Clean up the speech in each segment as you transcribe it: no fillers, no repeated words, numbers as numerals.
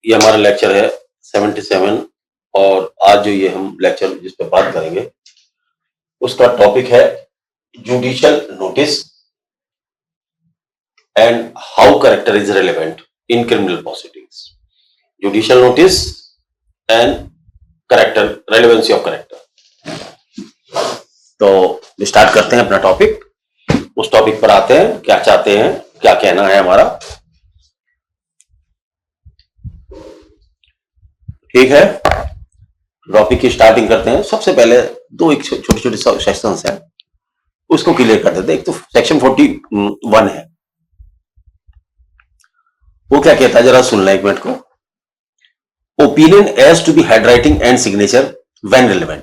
ये हमारा लेक्चर है 77 और आज जो ये हम लेक्चर जिस पे बात करेंगे उसका टॉपिक है judicial notice and how character is relevant in criminal proceedings. Judicial notice and character, relevancy of character. तो स्टार्ट करते हैं अपना टॉपिक। उस टॉपिक पर आते हैं, क्या चाहते हैं, क्या कहना है हमारा। ठीक है, टॉपिक की स्टार्टिंग करते हैं। सबसे पहले दो एक छोटे छोटे सेक्शंस हैं, उसको क्लियर कर देते हैं। एक तो सेक्शन 41 है, वो क्या कहता है जरा सुनना एक मिनट को। Opinion as to the handwriting and signature when relevant,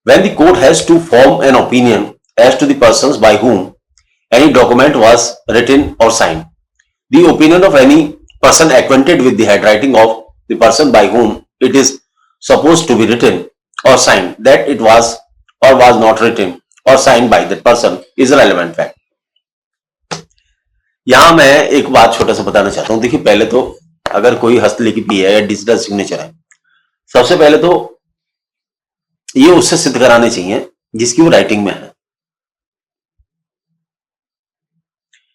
when the court has to form an opinion as to the persons by whom any document was written or signed, the opinion of any person acquainted with the handwriting of the person by whom it is supposed to be written or signed, that it was or was not written or signed by that person is a relevant fact। यहां मैं एक बात छोटा सा बताना चाहता हूं। देखिए, पहले तो अगर कोई हस्तलिखित है या डिजिटल सिग्नेचर है, सबसे पहले तो ये उससे सिद्ध कराने चाहिए जिसकी वो राइटिंग में है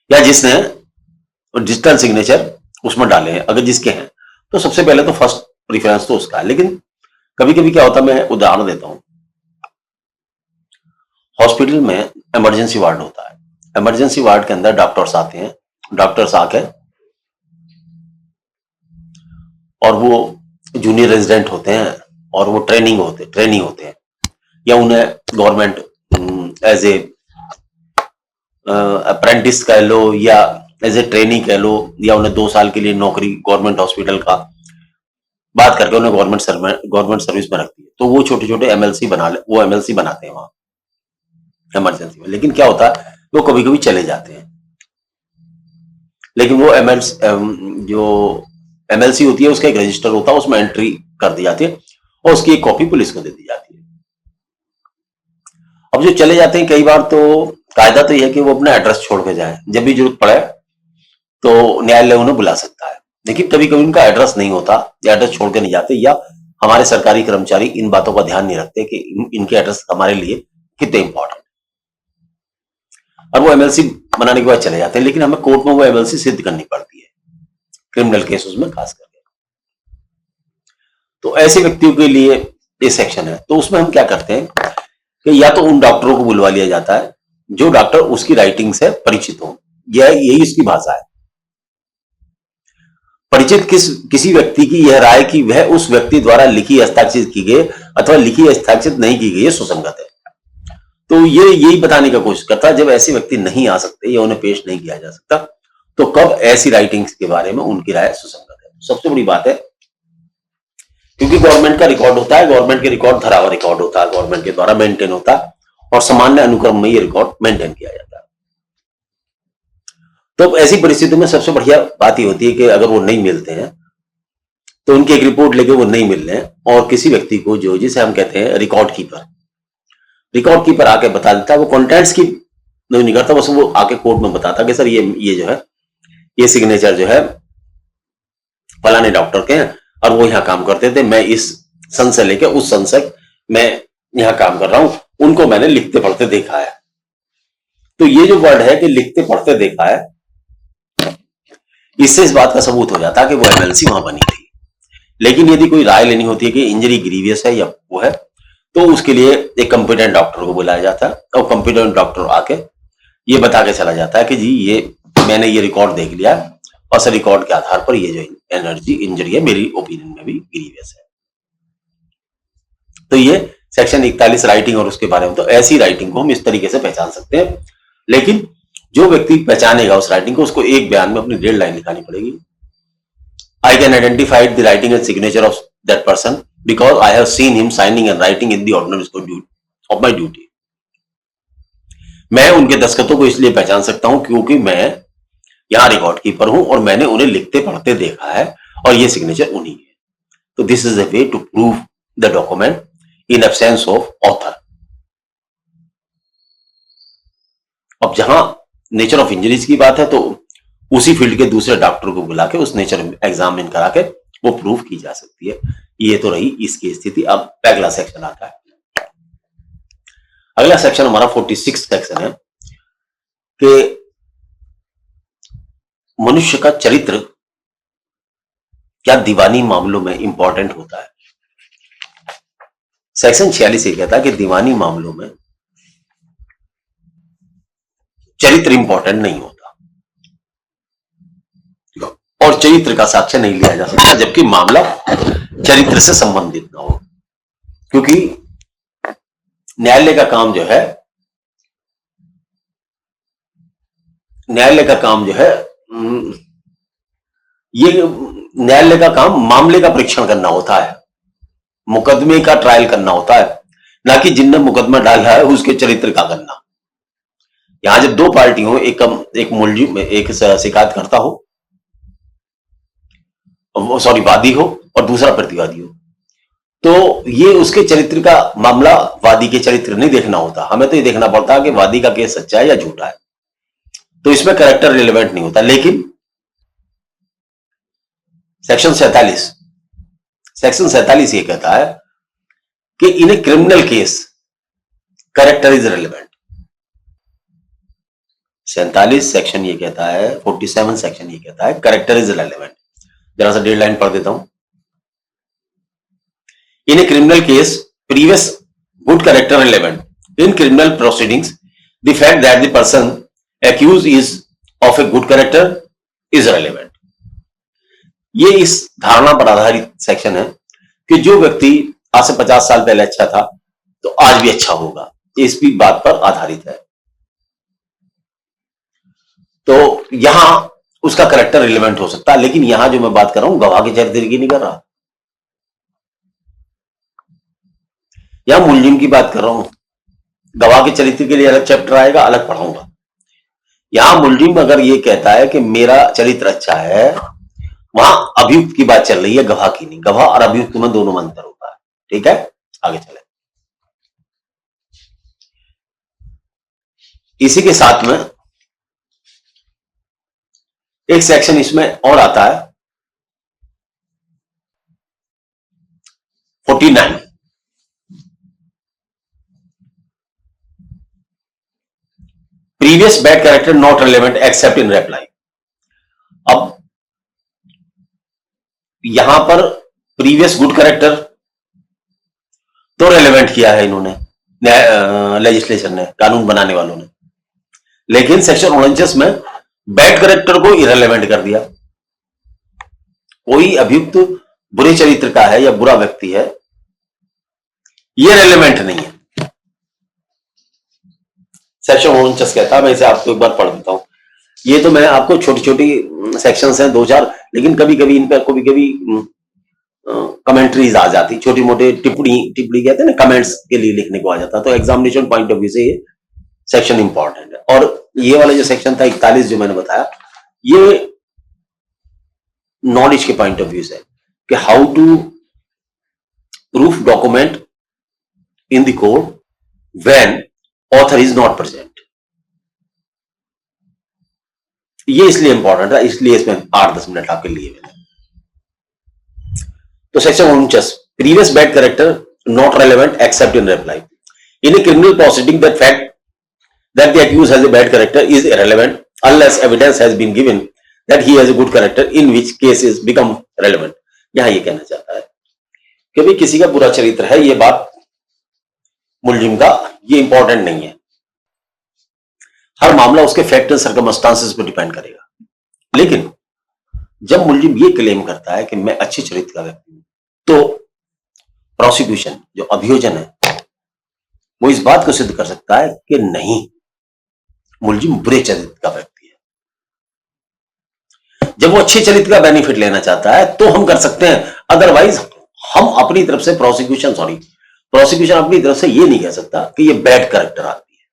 या जिसने डिजिटल सिग्नेचर उसमें डाले हैं। अगर जिसके हैं तो सबसे पहले तो फर्स्ट प्रेफरेंस तो उसका है। लेकिन कभी कभी क्या होता है, मैं उदाहरण देता हूं। हॉस्पिटल में इमरजेंसी वार्ड होता है। इमरजेंसी वार्ड के अंदर डॉक्टर्स आते हैं, डॉक्टर्स आके और वो जूनियर रेजिडेंट होते हैं और वो ट्रेनी होते हैं या उन्हें गवर्नमेंट एज ए अप्रेंटिस कह लो या एज ए ट्रेनी कह लो, या उन्हें 2 साल के लिए नौकरी गवर्नमेंट हॉस्पिटल का बात करके उन्हें गवर्नमेंट सर्विस में रखती है। तो वो छोटे छोटे एमएलसी बनाते हैं वहां इमरजेंसी में। लेकिन क्या होता है, वो कभी कभी चले जाते हैं। लेकिन वो जो एमएलसी होती है उसका एक रजिस्टर होता है, उसमें एंट्री कर दी जाती है और उसकी एक कॉपी पुलिस को दे दी जाती है। अब जो चले जाते हैं, कई बार तो कायदा तो यह है कि वो अपना एड्रेस छोड़ के जाए। जब भी जरूरत पड़े तो न्यायालय उन्हें बुला सकता है। लेकिन कभी कभी उनका एड्रेस नहीं होता या एड्रेस छोड़ के नहीं जाते, या हमारे सरकारी कर्मचारी इन बातों का ध्यान नहीं रखते कि इनके एड्रेस हमारे लिए कितने इंपॉर्टेंट, और वो एमएलसी बनाने के बाद चले जाते हैं। लेकिन हमें कोर्ट में वो एमएलसी सिद्ध करनी पड़ती है, क्रिमिनल केसेस में खास करके। तो ऐसे व्यक्तियों के लिए ये सेक्शन है। तो उसमें हम क्या करते हैं कि या तो उन डॉक्टरों को बुलवा लिया जाता है जो डॉक्टर उसकी राइटिंग से परिचित हो, यही उसकी भाषा है। परिचित किसी व्यक्ति की यह राय कि वह उस व्यक्ति द्वारा लिखी हस्ताक्षरित की गई अथवा लिखी हस्ताक्षरित नहीं की गई सुसंगत है। तो ये यही बताने का कोशिश करता है, जब ऐसे व्यक्ति नहीं आ सकते या उन्हें पेश नहीं किया जा सकता तो कब ऐसी राइटिंग्स के बारे में उनकी राय सुसंगत है। सबसे बड़ी बात है, क्योंकि गवर्नमेंट का रिकॉर्ड होता है, गवर्नमेंट के रिकॉर्ड धरा हुआ रिकॉर्ड होता है, गवर्नमेंट के द्वारा मेंटेन होता है और सामान्य अनुक्रम में ये रिकॉर्ड मेंटेन किया जाता है। तो ऐसी परिस्थिति में सबसे बढ़िया बात ये होती है कि अगर वो नहीं मिलते हैं तो उनकी एक रिपोर्ट लेके वो नहीं मिल रहे हैं और किसी व्यक्ति को जो जिसे हम कहते हैं रिकॉर्ड कीपर आके बता देता है। वो कॉन्टेंट्स की नहीं करता, बस वो आके कोर्ट में बताता कि सर ये जो है ये सिग्नेचर जो है फलाने डॉक्टर के हैं और वो यहाँ काम करते थे, मैं इस सन से लेके उस सन से मैं यहाँ काम कर रहा हूं, उनको मैंने लिखते पढ़ते देखा है। तो ये जो वर्ड है कि लिखते पढ़ते देखा है, इससे इस बात का सबूत हो जाता है कि वो एमएलसी वहां बनी थी। लेकिन यदि कोई राय लेनी होती है कि इंजरी ग्रीवियस है या वो है, तो उसके लिए एक कंपिटेंट डॉक्टर को बुलाया जाता है और कंपिटेंट डॉक्टर आके ये बता के चला जाता है कि जी ये मैंने ये रिकॉर्ड देख लिया और सर रिकॉर्ड के आधार पर ये जो इंजरी है मेरी ओपिनियन में भी ग्रीवियस है। तो ये सेक्शन 41 राइटिंग और उसके बारे में। तो ऐसी राइटिंग को हम इस तरीके से पहचान सकते हैं। लेकिन जो व्यक्ति पहचानेगा उस राइटिंग को, उसको एक बयान में अपनी 1.5 लाइन लिखानी पड़ेगी। I can identify the writing and signature of that person because I have seen him signing and writing in the ordinary of my duty. मैं उनके दस्तखतों को इसलिए पहचान सकता हूं क्योंकि मैं यहां रिकॉर्ड कीपर हूं और मैंने उन्हें लिखते पढ़ते देखा है और ये सिग्नेचर उन्हीं है। तो this is a way to prove the document in absence of author. अब जहां नेचर ऑफ इंजरीज की बात है तो उसी फील्ड के दूसरे डॉक्टर को बुला के उस नेचर एग्जामिन करा के वो प्रूफ की जा सकती है। ये तो रही इसकी स्थिति। अब अगला सेक्शन आता है। अगला सेक्शन हमारा 46 सेक्शन है कि मनुष्य का चरित्र क्या दीवानी मामलों में इंपॉर्टेंट होता है। सेक्शन 46 ये कहता है कि दीवानी मामलों में चरित्र इंपॉर्टेंट नहीं होता और चरित्र का साक्ष्य नहीं लिया जा सकता जबकि मामला चरित्र से संबंधित ना हो, क्योंकि न्यायालय का काम जो है ये न्यायालय का काम मामले का परीक्षण करना होता है, मुकदमे का ट्रायल करना होता है, ना कि जिनने मुकदमा डाला है उसके चरित्र का करना। यहां जब दो पार्टी हो, एक मुलजिम एक शिकायत करता हो, सॉरी वादी हो और दूसरा प्रतिवादी हो, तो ये उसके चरित्र का मामला वादी के चरित्र नहीं देखना होता। हमें तो ये देखना पड़ता है कि वादी का केस सच्चा है या झूठा है, तो इसमें कैरेक्टर रिलेवेंट नहीं होता। लेकिन सेक्शन 47 ये कहता है कि in a criminal case character is relevant. 47 section ये कहता है, 47 सेक्शन ये कहता है कैरेक्टर इज रिलेवेंट। जरा सा डेडलाइन पढ़ देता हूं। In a criminal case previous good character relevant in criminal proceedings the fact that the person accused is of a good character is relevant. ये इस धारणा पर आधारित सेक्शन है कि जो व्यक्ति आज से 50 साल पहले अच्छा था तो आज भी अच्छा होगा, इस भी बात पर आधारित है। तो यहां उसका कैरेक्टर रिलेवेंट हो सकता है, लेकिन यहां जो मैं बात कर रहा हूं गवाह के चरित्र की नहीं कर रहा, यहां मुलजिम की बात कर रहा हूं। गवाह के चरित्र के लिए अलग चैप्टर आएगा, अलग पढ़ाऊंगा। यहां मुलजिम अगर ये कहता है कि मेरा चरित्र अच्छा है, वहां अभियुक्त की बात चल रही है, गवाह की नहीं। गवाह और अभियुक्त में दोनों में अंतर होता है। ठीक है, आगे चले। इसी के साथ में एक सेक्शन इसमें और आता है 49। Previous bad character not relevant accept in reply. अब यहां पर प्रीवियस गुड कैरेक्टर तो रिलेवेंट किया है इन्होंने, लेजिस्लेशन ने, कानून बनाने वालों ने, लेकिन सेक्शन 49 में बैड कैरेक्टर को इरेलेवेंट कर दिया। कोई अभियुक्त बुरे चरित्र का है या बुरा व्यक्ति है, यह रिलेवेंट नहीं है। सेक्शन 49 कहता है, मैं इसे आपको एक बार पढ़ देता हूं। ये तो मैं आपको छोटी छोटी सेक्शंस हैं 2-4, लेकिन कभी कभी इन पर कभी कमेंट्रीज आ जाती, छोटी मोटे टिप्पणी कहते हैं ना, कमेंट्स के लिए लिखने को आ जाता। तो एग्जामिनेशन पॉइंट ऑफ व्यू से ये सेक्शन इंपॉर्टेंट है। और ये वाला जो सेक्शन था 41 जो मैंने बताया, ये नॉलेज के पॉइंट ऑफ व्यू से कि how to proof document in the court when author is not present. ये इसलिए इंपॉर्टेंट है, इसलिए इसमें 8-10 मिनट आपके लिए मैंने। तो section 49, previous bad character not relevant accept in reply. In a criminal proceeding that fact that the accused has a bad character is irrelevant unless evidence has been given that he has a good character, in which case is become relevant। यहां ये कहना चाहता है कि भाई किसी का बुरा चरित्र है, ये बात मुलजिम का, ये इंपॉर्टेंट नहीं है। हर मामला उसके फैक्ट एंड सर्कमस्टांसेस पर डिपेंड करेगा। लेकिन जब मुलजिम ये क्लेम करता है कि मैं अच्छे चरित्र का व्यक्ति हूं, तो प्रोसिक्यूशन जो अभियोजन है वो इस बात को सिद्ध कर सकता है कि नहीं, मुलजिम बुरे चरित्र का व्यक्ति है। जब वो अच्छे चरित्र का बेनिफिट लेना चाहता है तो हम कर सकते हैं, अदरवाइज हम अपनी तरफ से प्रोसिक्यूशन अपनी तरफ से ये नहीं कह सकता कि ये बैड कैरेक्टर आदमी है,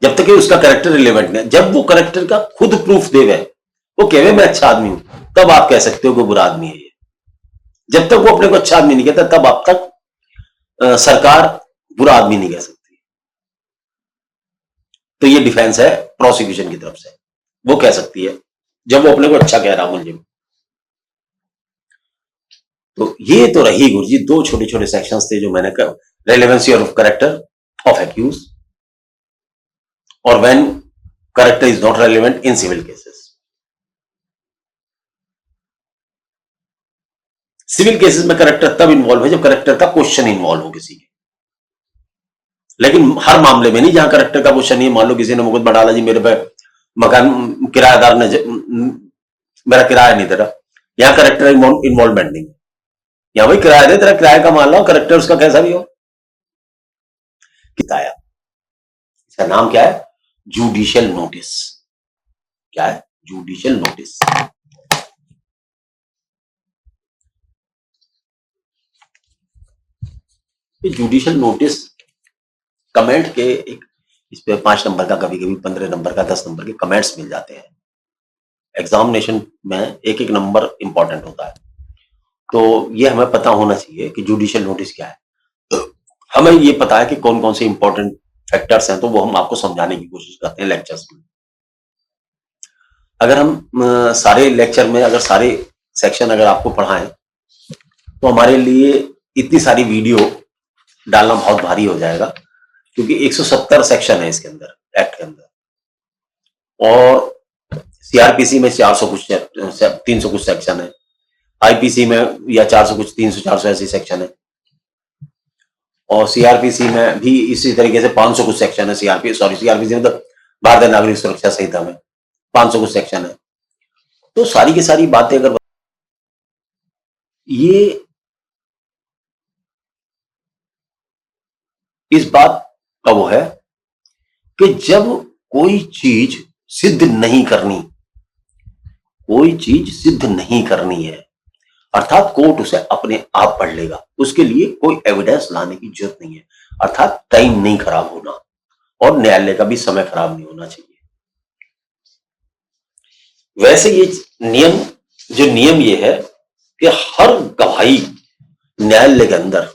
जब तक कि उसका कैरेक्टर रिलेवेंट नहीं। जब वो कैरेक्टर का खुद प्रूफ देवे, वो कहे मैं अच्छा आदमी हूं, तब आप कह सकते हो कि बुरा आदमी है ये। जब तक वो अपने को अच्छा आदमी नहीं कहता, तब आप तक सरकार बुरा आदमी नहीं कह सकती। तो ये डिफेंस है प्रोसिक्यूशन की तरफ से, वो कह सकती है जब वो अपने को अच्छा कह रहा मुलजिम। तो ये तो रही गुरुजी दो छोटे छोटे सेक्शंस थे जो मैंने कहा, relevancy of character of accused और when character is not relevant in civil cases. Civil cases में करेक्टर तब इन्वॉल्व है जब करेक्टर का क्वेश्चन इन्वॉल्व हो किसी के, लेकिन हर मामले में नहीं जहां करेक्टर का क्वेश्चन नहीं है। मान लो किसी ने मुकदमा डाला जी मेरे पे मकान किराएदार ने मेरा किराया नहीं दे रहा, यहां करेक्टर इन्वॉल्वमेंट नहीं है, यहां भाई किराया दे, तेरा किराया का मान लो, करेक्टर उसका कैसा भी हो। किताया, इसका नाम क्या है? Judicial notice. क्या है? Judicial notice. Judicial notice comment के एक इस पे 5 नंबर का, कभी कभी 15 नंबर का, 10 नंबर के कमेंट्स मिल जाते हैं। एग्जामिनेशन में एक एक नंबर इंपॉर्टेंट होता है, तो ये हमें पता होना चाहिए कि जुडिशियल नोटिस क्या है। हमें ये पता है कि कौन कौन से इंपॉर्टेंट फैक्टर्स हैं, तो वो हम आपको समझाने की कोशिश करते हैं लेक्चर्स में। अगर हम सारे लेक्चर में अगर सारे सेक्शन अगर आपको पढ़ाएं तो हमारे लिए इतनी सारी वीडियो डालना बहुत भारी हो जाएगा, क्योंकि 170 सेक्शन है इसके अंदर, एक्ट के अंदर, और सीआरपीसी में 400 कुछ 300 कुछ सेक्शन है, आईपीसी में या 400 कुछ 300 400 ऐसे सेक्शन है, और सीआरपीसी में भी इसी तरीके से 500 कुछ सेक्शन है। सीआरपीसी मतलब भारतीय नागरिक सुरक्षा संहिता में 500 कुछ सेक्शन है। तो सारी की सारी बातें अगर ये इस बात का वो है कि जब कोई चीज सिद्ध नहीं करनी, कोई चीज सिद्ध नहीं करनी है, अर्थात कोर्ट उसे अपने आप पढ़ लेगा, उसके लिए कोई एविडेंस लाने की जरूरत नहीं है, अर्थात टाइम नहीं खराब होना और न्यायालय का भी समय खराब नहीं होना चाहिए। वैसे ये नियम ये है कि हर गवाही न्यायालय के अंदर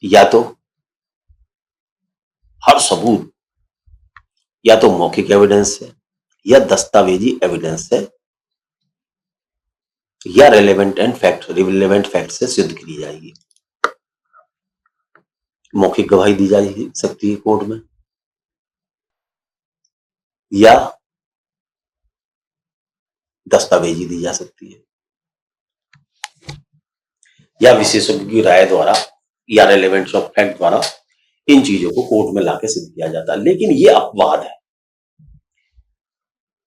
या तो हर सबूत या तो मौखिक एविडेंस है या दस्तावेजी एविडेंस है या रिलेवेंट फैक्ट से सिद्ध की जाएगी। मौखिक गवाही दी जा सकती है कोर्ट में, या दस्तावेजी दी जा सकती है, या विशेषज्ञ की राय द्वारा या रेलेवेंट ऑफ फैक्ट द्वारा इन चीजों को कोर्ट में लाके सिद्ध किया जाता है। लेकिन ये अपवाद है,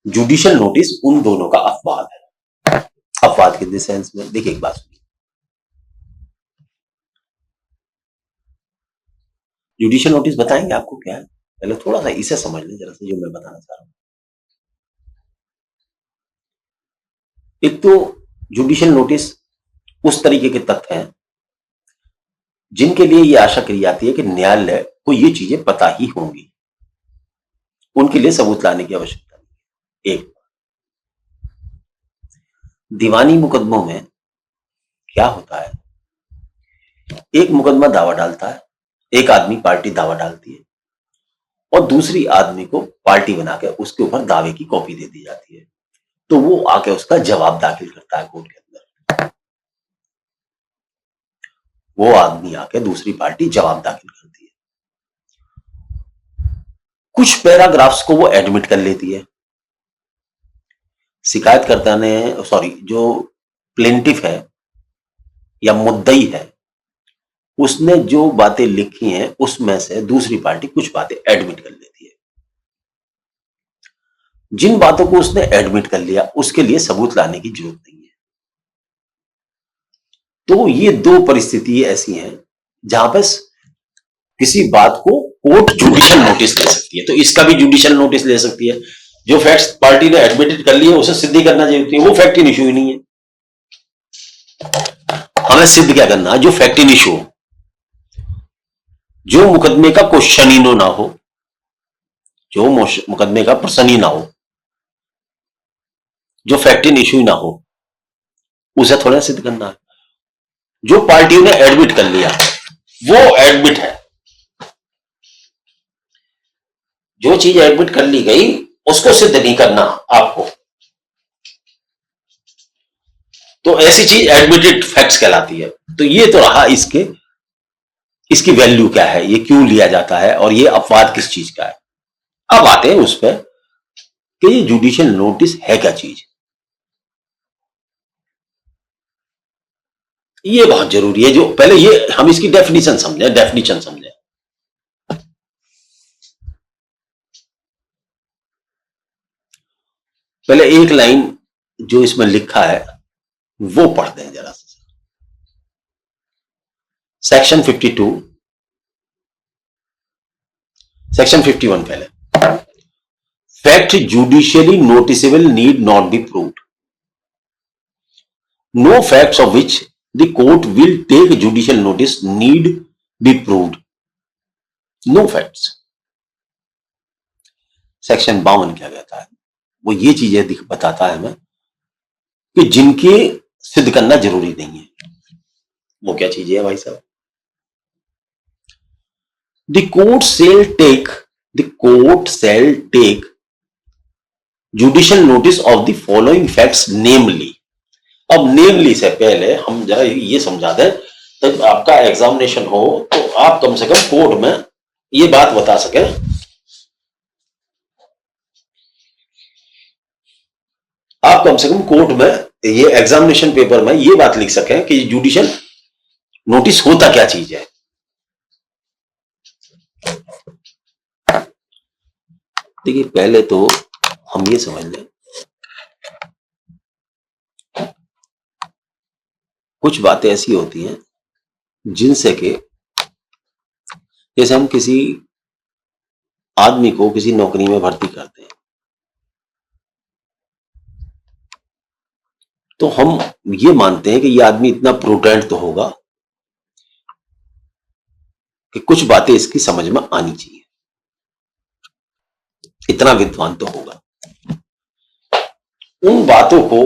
जुडिशियल नोटिस उन दोनों का अपवाद है। अपवाद के सेंस में देखिए, एक बात सुनिए, जुडिशियल नोटिस बताएंगे आपको क्या है, पहले थोड़ा सा इसे समझ लें जरा सा जो मैं बताना चाह रहा हूं। एक तो जुडिशियल नोटिस उस तरीके के तथ्य हैं जिनके लिए यह आशा करी जाती है कि न्यायालय को ये चीजें पता ही होंगी, उनके लिए सबूत लाने की आवश्यकता नहीं। एक, दीवानी मुकदमों में क्या होता है, एक मुकदमा दावा डालता है, एक आदमी पार्टी दावा डालती है और दूसरी आदमी को पार्टी बना के उसके ऊपर दावे की कॉपी दे दी जाती है, तो वो आके उसका जवाब दाखिल करता है कोर्ट के अंदर। वो आदमी आके दूसरी पार्टी जवाब दाखिल करती है, कुछ पैराग्राफ्स को वो एडमिट कर लेती है। शिकायतकर्ता ने जो प्लेंटिफ है या मुद्दई है, उसने जो बातें लिखी हैं उसमें से दूसरी पार्टी कुछ बातें एडमिट कर लेती है। जिन बातों को उसने एडमिट कर लिया उसके लिए सबूत लाने की जरूरत नहीं है। तो ये दो परिस्थिति ऐसी हैं जहां पर किसी बात को कोर्ट जुडिशियल नोटिस ले सकती है, तो इसका भी जुडिशियल नोटिस ले सकती है। जो फैक्ट्स पार्टी ने एडमिटेड कर लिए उसे सिद्ध करना जरूरी है, वो फैक्ट इन इशू ही नहीं है। हमें सिद्ध क्या करना है, जो फैक्ट इन इशू हो, जो मुकदमे का क्वेश्चन ही ना हो, जो मुकदमे का प्रश्न ही ना हो, जो फैक्ट इन इशू ना हो, उसे थोड़ा सिद्ध करना है। जो पार्टियों ने एडमिट कर लिया वो एडमिट है, जो चीज एडमिट कर ली गई उसको सिद्ध नहीं करना आपको। तो ऐसी चीज एडमिटेड फैक्ट्स कहलाती है। तो ये तो रहा इसकी वैल्यू क्या है, ये क्यों लिया जाता है और ये अपवाद किस चीज का है। अब आते हैं उस पर कि ये जुडिशियल नोटिस है क्या चीज। ये बहुत जरूरी है, जो पहले ये हम इसकी डेफिनेशन समझें। पहले एक लाइन जो इसमें लिखा है वो पढ़ दें जरा से। सेक्शन 52, सेक्शन 51 पहले, fact judicially noticeable need not be proved, no facts of which the court will take judicial notice need be proved, no facts. Section 52 क्या कहता है, वो ये चीजें बताता है हमें कि जिनके सिद्ध करना जरूरी नहीं है। वो क्या चीजें है भाई साहब? The court shall take judicial notice of the following facts, namely। अब नेमली से पहले हम जरा ये समझा दें, जब आपका एग्जामिनेशन हो तो आप कम से कम कोर्ट में ये बात बता सकें, आप कम से कम कोर्ट में ये एग्जामिनेशन पेपर में ये बात लिख सकें कि जुडिशियल नोटिस होता क्या चीज है। देखिए पहले तो हम ये समझ लें, कुछ बातें ऐसी होती हैं जिनसे कि जैसे हम किसी आदमी को किसी नौकरी में भर्ती करते हैं तो हम ये मानते हैं कि ये आदमी इतना प्रूडेंट तो होगा कि कुछ बातें इसकी समझ में आनी चाहिए, इतना विद्वान तो होगा। उन बातों को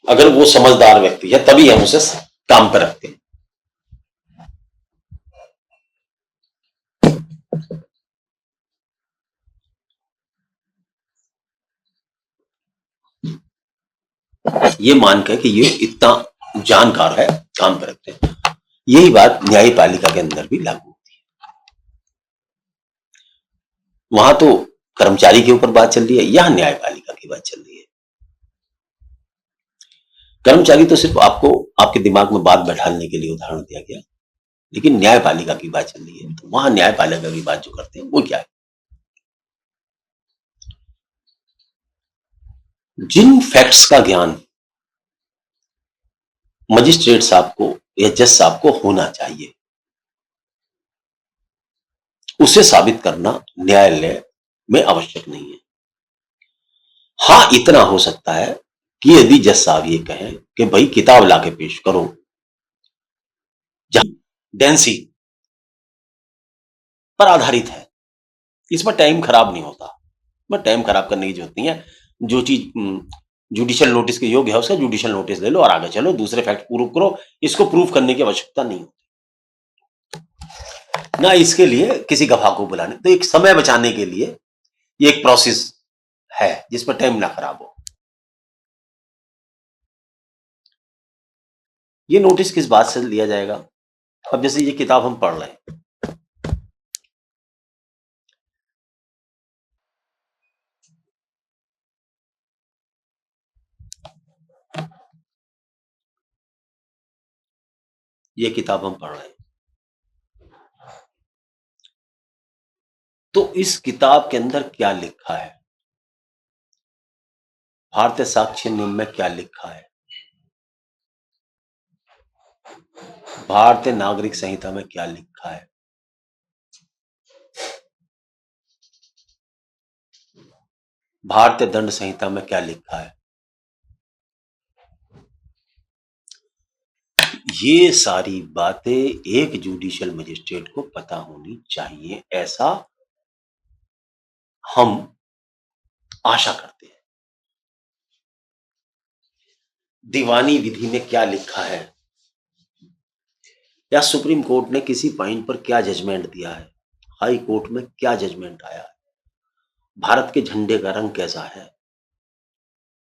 अगर वो समझदार व्यक्ति है तभी हम उसे काम पर रखते हैं। ये मानकर कि ये इतना जानकार है, काम पर रखते हैं। यही बात न्यायपालिका के अंदर भी लागू होती है। वहां तो कर्मचारी के ऊपर बात चल रही है, यहां न्यायपालिका की बात चल रही है। कर्मचारी तो सिर्फ आपको आपके दिमाग में बात बैठाने के लिए उदाहरण दिया गया, लेकिन न्यायपालिका की बात चल रही है तो वहां न्यायपालिका की बात जो करते हैं वो क्या है, जिन फैक्ट्स का ज्ञान मजिस्ट्रेट साहब को या जज साहब को होना चाहिए उसे साबित करना न्यायालय में आवश्यक नहीं है। हां इतना हो सकता है कि यदि जज साहब ये कहें कि भाई किताब लाके पेश करो जहां डेंसी पर आधारित है, इसमें टाइम खराब नहीं होता, मैं टाइम खराब करने की जरूरत नहीं है। जो चीज जुडिशियल नोटिस के योग्य है उसका जुडिशियल नोटिस ले लो और आगे चलो, दूसरे फैक्ट प्रूव करो, इसको प्रूव करने की आवश्यकता नहीं होती ना इसके लिए किसी गवाह को बुलाने। तो एक समय बचाने के लिए ये एक प्रोसेस है जिसमें टाइम ना खराब हो। ये नोटिस किस बात से लिया जाएगा? अब जैसे ये किताब हम पढ़ रहे हैं, ये किताब हम पढ़ रहे हैं तो इस किताब के अंदर क्या लिखा है, भारतीय साक्ष्य नियम में क्या लिखा है, भारतीय नागरिक संहिता में क्या लिखा है, भारतीय दंड संहिता में क्या लिखा है, ये सारी बातें एक जुडिशियल मजिस्ट्रेट को पता होनी चाहिए, ऐसा हम आशा करते हैं। दीवानी विधि में क्या लिखा है या सुप्रीम कोर्ट ने किसी पॉइंट पर क्या जजमेंट दिया है, हाई कोर्ट में क्या जजमेंट आया है, भारत के झंडे का रंग कैसा है,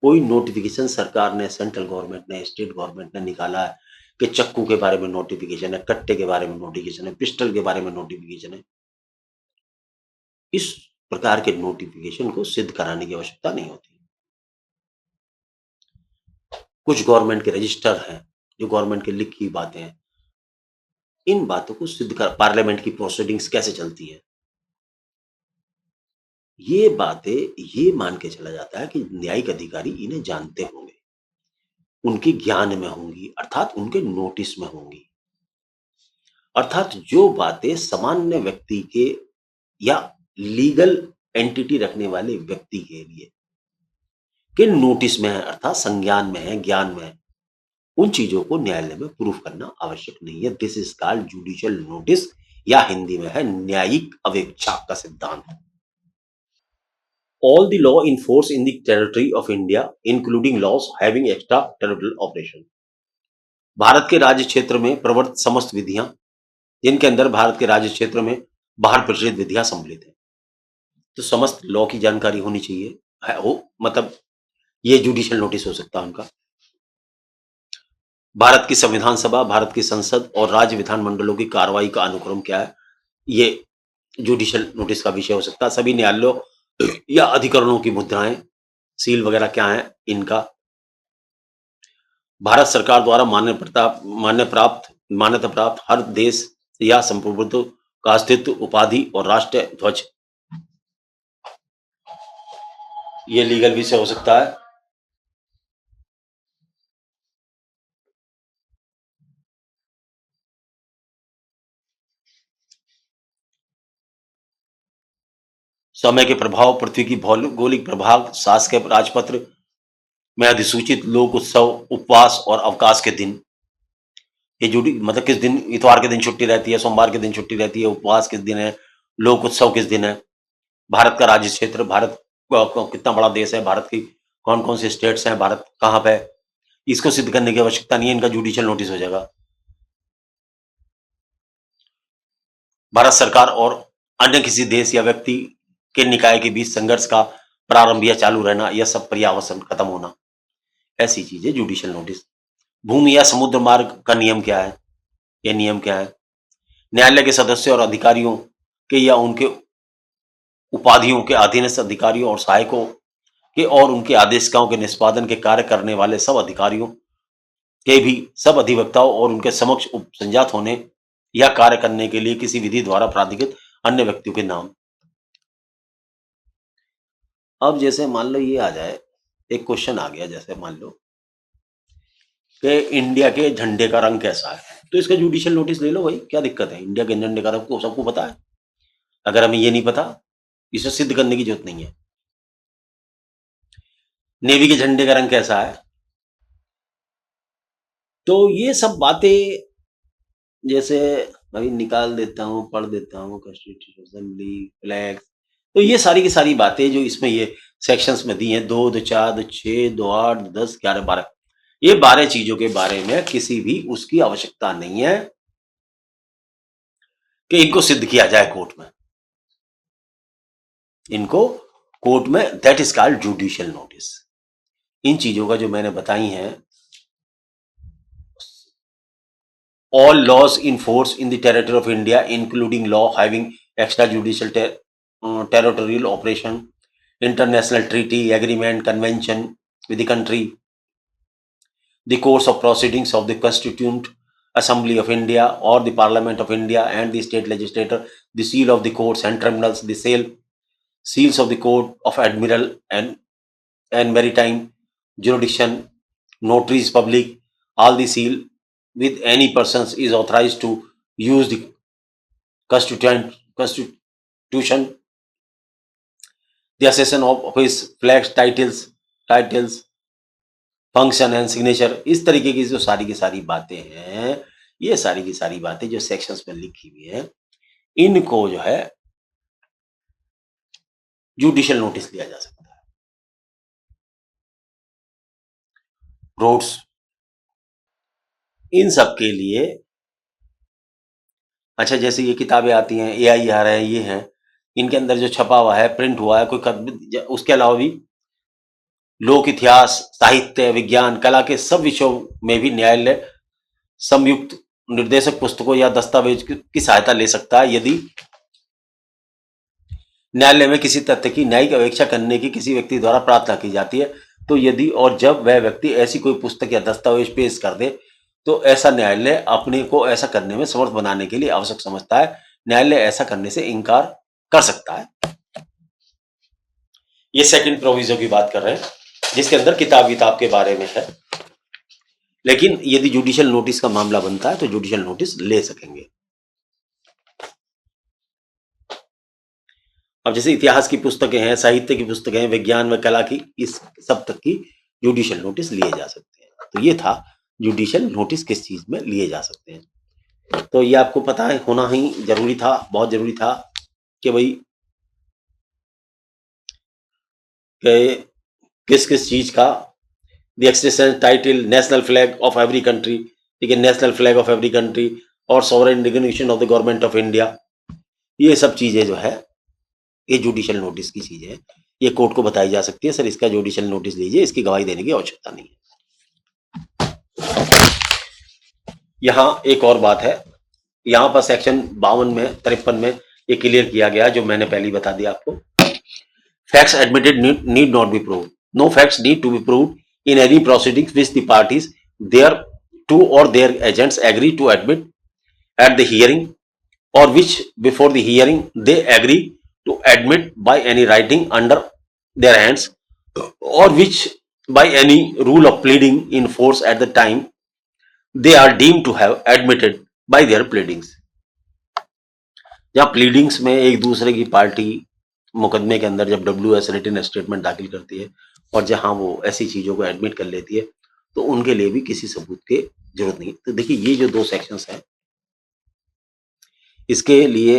कोई नोटिफिकेशन सरकार ने, सेंट्रल गवर्नमेंट ने, स्टेट गवर्नमेंट ने निकाला है कि चक्कू के बारे में नोटिफिकेशन है, कट्टे के बारे में नोटिफिकेशन है, पिस्टल के बारे में नोटिफिकेशन है, इस प्रकार के नोटिफिकेशन को सिद्ध कराने की आवश्यकता नहीं होती। कुछ गवर्नमेंट के रजिस्टर हैं, जो गवर्नमेंट की लिखी बातें हैं, इन बातों को सिद्ध कर, पार्लियामेंट की प्रोसीडिंग्स कैसे चलती है, ये बातें, ये मान के चला जाता है कि न्यायिक अधिकारी इन्हें जानते होंगे, उनके ज्ञान में होंगी, अर्थात उनके नोटिस में होंगी। अर्थात जो बातें सामान्य व्यक्ति के या लीगल एंटिटी रखने वाले व्यक्ति के लिए के नोटिस में है, अर्थात संज्ञान में है, ज्ञान में है, उन चीजों को न्यायालय में प्रूफ करना आवश्यक नहीं है। This is called judicial notice, या हिंदी में है न्यायिक अवेक्षा का सिद्धांत। All the law in force in the territory of India, including laws having extra territorial operation. Bharat के राज्य क्षेत्र में प्रवर्तित समस्त विधियां, जिनके अंदर भारत के राज्य क्षेत्र में बाहर प्रचलित विधियां सम्मिलित हैं, तो समस्त लॉ की जानकारी होनी चाहिए है, हो मतलब ये जुडिशियल नोटिस हो सकता है उनका। भारत की संविधान सभा, भारत की संसद और राज्य विधानमंडलों की कार्रवाई का अनुक्रम क्या है, ये जुडिशियल नोटिस का विषय हो सकता है। सभी न्यायालयों या अधिकरणों की मुद्राएं, सील वगैरह क्या है इनका। भारत सरकार द्वारा मान्यता प्राप्त हर देश या संप्रभुत्व का अस्तित्व, उपाधि और राष्ट्रीय ध्वज, ये लीगल विषय हो सकता है। समय के प्रभाव, पृथ्वी की भौगोलिक प्रभाव, शासकीय राजपत्र में अधिसूचित लोक उत्सव, उपवास और अवकाश के दिन, ये जुड़ी मतलब किस दिन, इतवार के दिन छुट्टी रहती है, सोमवार के दिन छुट्टी रहती है, उपवास किस दिन है, लोक उत्सव किस दिन है, भारत का राज्य क्षेत्र, भारत कितना बड़ा देश है, भारत की कौन कौन से स्टेट्स हैं, भारत कहाँ पे, इसको सिद्ध करने की आवश्यकता नहीं है, इनका जुडिशियल नोटिस हो जाएगा। भारत सरकार और अन्य किसी देश या व्यक्ति के निकाय के बीच संघर्ष का प्रारंभ या चालू रहना, यह सब पर्यावसन खत्म होना, ऐसी चीजें जुडिशियल नोटिस। भूमि या समुद्र मार्ग का नियम क्या है, यह नियम क्या है, न्यायालय के सदस्यों और अधिकारियों के या उनके उपाधियों के अधीनस्थ अधिकारियों और सहायकों के और उनके आदेशिकाओं के निष्पादन के कार्य करने वाले सब अधिकारियों के भी सब अधिवक्ताओं और उनके समक्ष उपसंजात होने या कार्य करने के लिए किसी विधि द्वारा प्राधिकृत अन्य व्यक्तियों के नाम। अब जैसे मान लो ये आ जाए, एक क्वेश्चन आ गया, जैसे मान लो कि इंडिया के झंडे का रंग कैसा है, तो इसका जुडिशियल नोटिस ले लो भाई, क्या दिक्कत है, इंडिया के झंडे का रंग को सबको पता है। अगर हमें ये नहीं पता, इसे सिद्ध करने की जरूरत नहीं है। नेवी के झंडे का रंग कैसा है, तो ये सब बातें जैसे अभी निकाल देता हूँ, पढ़ देता हूँ, कॉन्स्टिट्यूशन असेंबली, फ्लैग, तो ये सारी की सारी बातें जो इसमें ये सेक्शंस में दी हैं, 2, 2, 4, 2, 6, 2, 8, 10, 11, 12, ये 12 चीजों के बारे में किसी भी उसकी आवश्यकता नहीं है कि इनको सिद्ध किया जाए कोर्ट में, इनको कोर्ट में, that is called judicial notice. इन चीजों का जो मैंने बताई हैं, all laws in force in the territory of India, including law having extrajudicial territorial operation, international treaty, agreement, convention with the country, the course of proceedings of the Constituent Assembly of India or the Parliament of India and the state legislature, the seal of the courts and tribunals, the seals of the Court of Admiral and Maritime Jurisdiction, notaries public, all the seal with any persons is authorized to use the constitution, the accession of his flags, titles, function and signature, इस तरीके की जो सारी की सारी बातें हैं, ये सारी की सारी बातें जो सेक्शंस में लिखी हुई है, इनको जो है जुडिशियल नोटिस लिया जा सकता है। रोड्स, इन सब के लिए, अच्छा जैसे ये किताबें आती हैं, AIR है, ये हैं, इनके अंदर जो छपा हुआ है, प्रिंट हुआ है, उसके अलावा भी लोक इतिहास, साहित्य, विज्ञान, कला के सब विषयों में भी न्यायालय संयुक्त निर्देशक पुस्तकों या दस्तावेज की सहायता ले सकता है यदि न्यायालय में किसी तथ्य की न्यायिक अपेक्षा करने की किसी व्यक्ति द्वारा प्रार्थना की जाती है। तो यदि और जब वह व्यक्ति ऐसी कोई पुस्तक या दस्तावेज पेश कर दे तो ऐसा न्यायालय अपने को ऐसा करने में समर्थ बनाने के लिए आवश्यक समझता है। न्यायालय ऐसा करने से इनकार कर सकता है। ये सेकंड प्रोविजन की बात कर रहे हैं जिसके अंदर किताब के बारे में है। लेकिन यदि जुडिशियल नोटिस का मामला बनता है तो जुडिशियल नोटिस ले सकेंगे। अब जैसे इतिहास की पुस्तकें हैं, साहित्य की पुस्तकें हैं, विज्ञान व कला की, इस सब तक की जुडिशियल नोटिस लिए जा सकते हैं। तो ये था जुडिशियल नोटिस किस चीज में लिए जा सकते हैं। तो ये आपको पता है, होना ही जरूरी था, बहुत जरूरी था कि भाई किस किस चीज का the extension title national flag of every country, ठीक है, national flag of every country और sovereign recognition of the government of India, ये सब चीजें जो है ये जुडिशियल नोटिस की चीज है। ये कोर्ट को बताई जा सकती है, सर इसका जुडिशियल नोटिस लीजिए, इसकी गवाही देने की आवश्यकता नहीं है। यहां एक और बात है, यहां पर सेक्शन 52 में 53 में ये क्लियर किया गया जो मैंने पहले ही बता दिया आपको। Facts admitted need not be proved, no facts need to be proved in any proceedings which the parties thereto or their agents agree to admit at the hearing or which before the hearing they agree to admit by any writing under their hands or which by any rule of pleading in force at the time they are deemed to have admitted by their pleadings। जहां pleadings में एक दूसरे की party मुकदमे के अंदर जब WS written statement दाखिल करती है और जहां वो ऐसी चीजों को एडमिट कर लेती है तो उनके लिए भी किसी सबूत की जरूरत नहीं। तो देखिए ये जो दो सेक्शंस हैं इसके लिए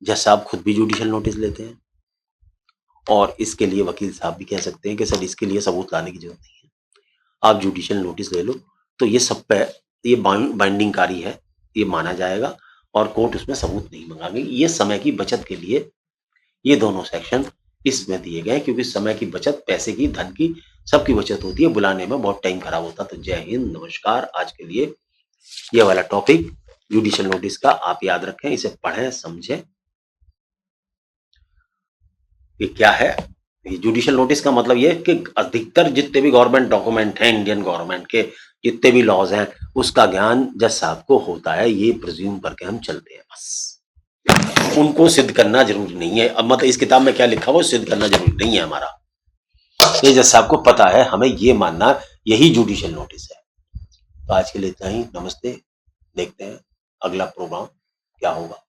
जज साहब खुद भी जुडिशियल नोटिस लेते हैं और इसके लिए वकील साहब भी कह सकते हैं कि सर इसके लिए सबूत लाने की जरूरत नहीं है, आप जुडिशियल नोटिस ले लो। तो ये सब पे ये बाइंडिंग कारी है, ये माना जाएगा और कोर्ट उसमें सबूत नहीं मंगाएगी। ये समय की बचत के लिए ये दोनों सेक्शन इसमें दिए गए क्योंकि समय की बचत, पैसे की, धन की, सबकी बचत होती है, बुलाने में बहुत टाइम खराब होता। तो जय हिंद, नमस्कार। आज के लिए ये वाला टॉपिक जुडिशियल नोटिस का आप याद रखें, इसे पढ़ें, समझें ये क्या है। ये जुडिशियल नोटिस का मतलब ये है कि अधिकतर जितने भी गवर्नमेंट डॉक्यूमेंट हैं, इंडियन गवर्नमेंट के जितने भी लॉज हैं, उसका ज्ञान जज साहब को होता है, ये प्रिज्यूम करके हम चलते हैं। बस उनको सिद्ध करना जरूरी नहीं है। अब मतलब इस किताब में क्या लिखा वो सिद्ध करना जरूरी नहीं है हमारा, ये जज साहब को पता है, हमें ये मानना यही जुडिशियल नोटिस है। तो आज के लिए इतना ही, नमस्ते। देखते हैं अगला प्रोग्राम क्या होगा।